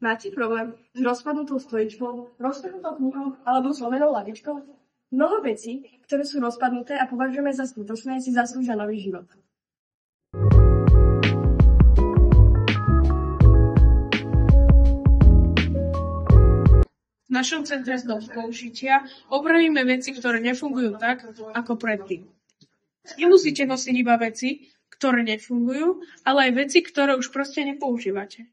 Máte problém s rozpadnutou stoličkou, rozpadnutou knihou alebo zlomenou lavičkou? Mnoho vecí, ktoré sú rozpadnuté a považujeme za skutočné, si zaslúžia nový život. V našom centre znovu použitia opravíme veci, ktoré nefungujú tak, ako predtým. Nemusíte nosiť iba veci, ktoré nefungujú, ale aj veci, ktoré už proste nepoužívate.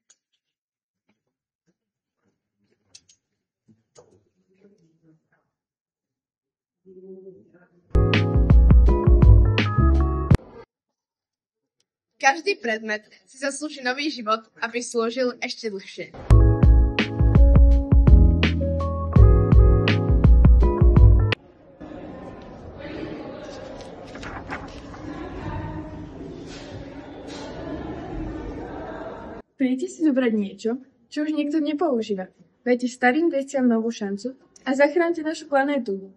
Každý predmet si zaslúži nový život, aby slúžil ešte dlhšie. Príďte si zobrať niečo, čo už niekto nepoužíva. Dajte starým veciam novú šancu a zachránte našu planétu.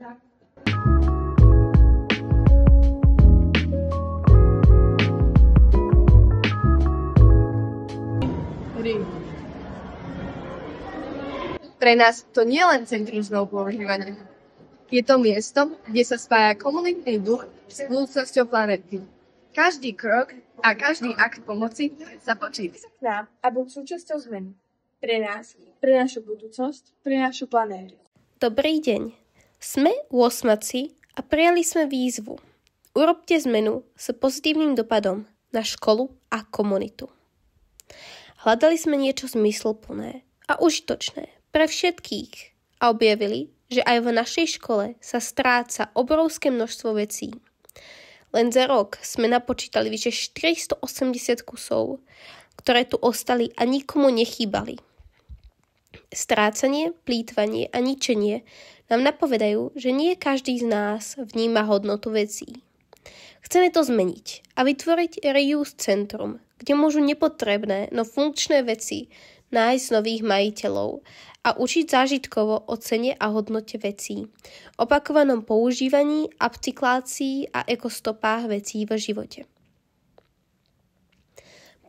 Pre nás to nie je len centrum znovu používania. Je to miesto, kde sa spája komunitný duch s budúcnosťou planéty. Každý krok a každý akt pomoci sa počíta. K nám a buď súčasťou zmeny. Pre nás, pre našu budúcnosť, pre našu planétu. Dobrý deň. Sme 8-ci a prijali sme výzvu. Urobte zmenu s pozitívnym dopadom na školu a komunitu. Hľadali sme niečo zmysluplné a užitočné pre všetkých a objavili, že aj v našej škole sa stráca obrovské množstvo vecí. Len za rok sme napočítali vyše 480 kusov, ktoré tu ostali a nikomu nechýbali. Strácanie, plýtvanie a ničenie nám napovedajú, že nie každý z nás vníma hodnotu vecí. Chceme to zmeniť a vytvoriť reuse centrum, kde môžu nepotrebné, no funkčné veci nájsť nových majiteľov a učiť zážitkovo o cene a hodnote vecí, opakovanom používaní, upcyklácii a ekostopách vecí v živote.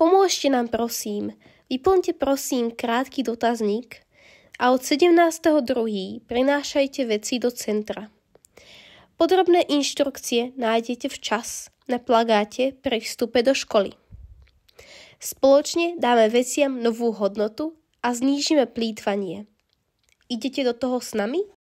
Pomôžte nám prosím, vyplňte prosím krátky dotazník a od 17.2. prinášajte veci do centra. Podrobné inštrukcie nájdete včas na plagáte pri vstupe do školy. Spoločne dáme veciam novú hodnotu a znížime plýtvanie. Idete do toho s nami?